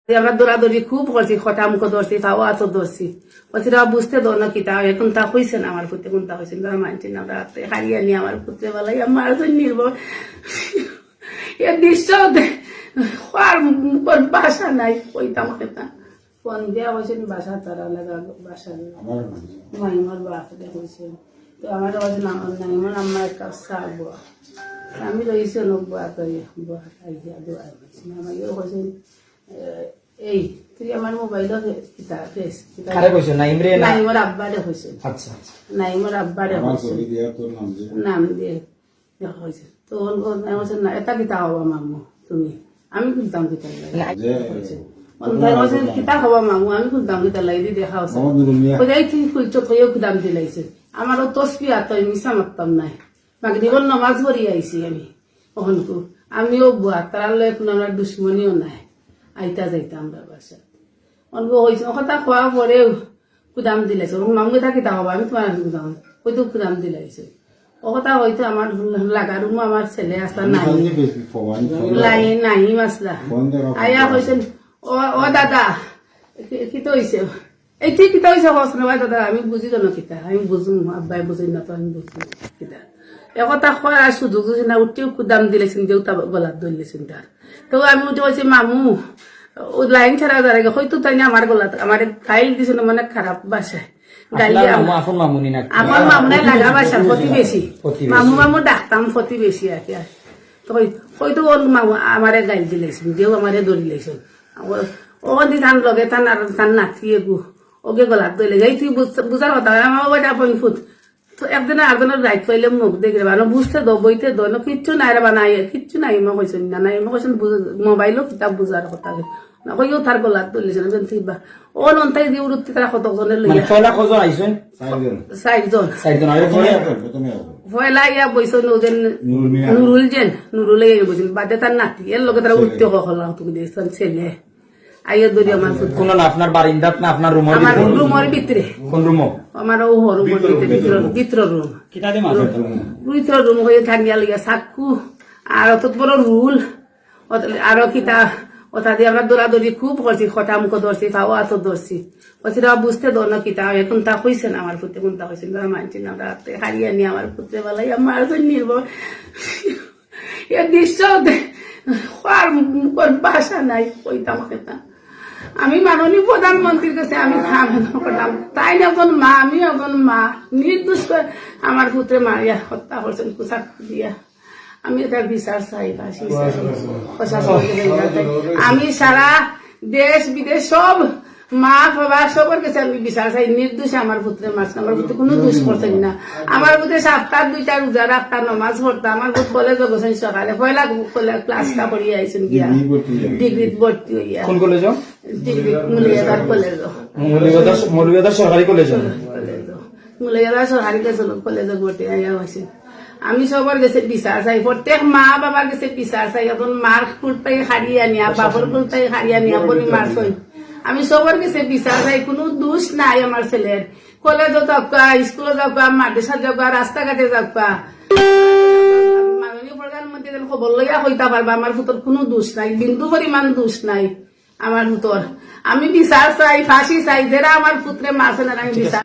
আমরা দৌড়াদৌড়ি খুব করছি, খটামুখ ধরছি, খাওয়া তো ধরছি, বলছি বুঝতে দো না কিতা এখন তা হয়েছে না আমার পুত্রে কোনটা হয়েছে তারা মানছি না, রাত্রে হারিয়ে নিয়ে আমার পুত্রে বেলায় আমার নির্ভর এ দৃশ্য আর বাসা নাই কইতাম খেতাম ফোন দেওয়া হয়েছে বাসা তারা লাগা বাসা মাইমার বাসা হয়েছে তো আমার হয়েছে নাইমার আমার একটা সার আমি রয়েছে বুয়া করে বুয়া আইয়া দোয়া আমাকে হয়েছে এই তুই আমার মোবাইলত নাইমর আব্বারে হয়েছে, নাইমর আব্বারে নাম দিয়ে হয়েছে তো না এটা কিতা হবা মামু তুমি, আমি খুলতাম কিতা কিতা হবা মামু আমি খুলতাম কিতা লাগি দেখা হচ্ছে খুলছ কইও খুদাম দিলাইছে আমারও তসবি আত মিশা মারতাম নাই মাগরিবর নমাজ পড়ি আইছি আমি ওখানকু আমিও বুয়া তার এখন আমার দুশ্মনীও নাই আইতা যাইতাম আমরা বাসা অল্প হয়েছে কথা খোয়া পরেও কুদাম দিলাইছে মামু থাকি তা হবা আমি তোমার কুদাম ওই তো কুদাম দিলাইছে ও কথা হয়তো আমার লাগা রুম আমার ছেলে আসতা নাই নাই মাসলা আয়া হয়েছে ও দাদা কিতা হয়েছে এই ঠিক কিতা হয়েছে হস না দাদা আমি বুঝি জানো কিতা আমি বুঝুম আব্বাই বুঝি না তো আমি বুঝি কিতা একথা খোয়া সুযোগ না উঠিও কুদাম দিলেছেন দেউতা গলাত ধরলেছেন তার তো আমি উঠে বলছি মামু ও লাইন ছাড়া দাঁড়াগে হয়তো তাই না আমার গলাত আমার ফাইল দিছে না মানে খারাপ বাসায় আপন মামুনাই লাগা বাসার ক্ষতি বেশি মামু মামু ডাকতাম ক্ষতি বেশি আর কি তো হয়তো ওর মামু আমারে গাইল দিলেছেন দেও আমারে ধরি লেছেন ও দি ধান লগে তান আর তান নাথিয়ে গু ওকে গলাত ধরলে যাই তুই বুঝার কথা আমার বাড়ি আপন ফুট তো একদিন আরেকজনের রাইট পাইলে মুখ দেখে বানো বুঝতে দো বইতে দো না কিচ্ছু নাই রে বানাই কিচ্ছু নাই মই কইছেন না নাই মই কইছেন মোবাইলও কিতাব বুঝার কথা না কইও তার গলাত ধরলেছেন তুইবা ও নন্তাই দি উড়তে তারা কতজনের লইয়া ফয়লা কজন আইছেন চারজন আর ফয়লা ইয়া বইছেন ওদের নুরুল বইছেন বাদে তার নাতি এর লগে তারা উঠতে হলা তুমি দেখছেন ছেলে আইয়া ধরি আমার কোন আপনার বারিন্দাত না আপনার রুমের আমার রুমের ভিতরে কোন রুম আমার ও রুমের ভিতরে ভিতর রুম কিটা দে মাছ ভিতর রুম হয়ে ঠান্ডিয়া লাগিয়া সাকু আর অত বড় রুল আরো কিতা ওটা দিয়ে আমরা দৌড়াদৌড়ি খুব করছি খটামুখ ধরছি খাওয়া তো ধরছি বলছি বুঝতে দো না কিতা এখন তা হয়েছে না আমার পুত্রে কোনটা হয়েছে তারা মানছি না রাত্রে হারিয়ে নিয়ে আমার পুত্রে বেলায় আমার নির্ভর এ দৃশ্য আর বাসা নাই কইতাম খেতাম আমি মাননীয় প্রধানমন্ত্রীর কাছে আমি আবেদন করলাম তাই না এখন মা আমি এখন মা নির্দোষ করে আমার পুত্রে মারিয়া হত্যা করছেন পোশাক দিয়া আমি এটা বিচার চাই আমি সারা দেশ বিদেশ সব মা বাবা সবার কাছে আমি বিচার চাই নির্দোষে আমার পুত্রে মারছেন আমার পুত্রে কোনো দোষ করছেন না আমার পুত্রে 7টার 2টা রোজা 8টা নমাজ পড়তাম আমার পুত্র কলেজে গেছেন সকালে পয়লা ক্লাসটা পড়িয়ে আইছেন গিয়া ডিগ্রি ভর্তি হইয়া কোন কলেজ ডিগ্রি মুলিয়াদার কলেজ মৌলভীবাজার সরকারি কলেজ মুলিয়াদার সরকারি কলেজে ভর্তি হইয়া হয়েছে আমি সবার কাছে বিচার চাই প্রত্যেক মা বাবার কাছে বিচার চাই এখন মার কুলটাই হারিয়ে নিয়া বাবার কুলটাই হারিয়ে নিয়া বলি মার কই আমি সবার কাছে বিচার চাই কোনো দোষ নাই আমার ছেলের কলেজে যাওয়া স্কুলে যাওয়া মাদ্রাসা যাওয়া রাস্তাঘাটে যাওয়া মাননীয় প্রধানমন্ত্রী খবর লইয়া হইতা পারবা আমার পুতর কোনো দোষ নাই বিন্দু পরিমাণ দোষ নাই আমার পুতর আমি বিচার চাই ফাঁসি চাই যারা আমার পুত্রে মারছে না আমি বিচার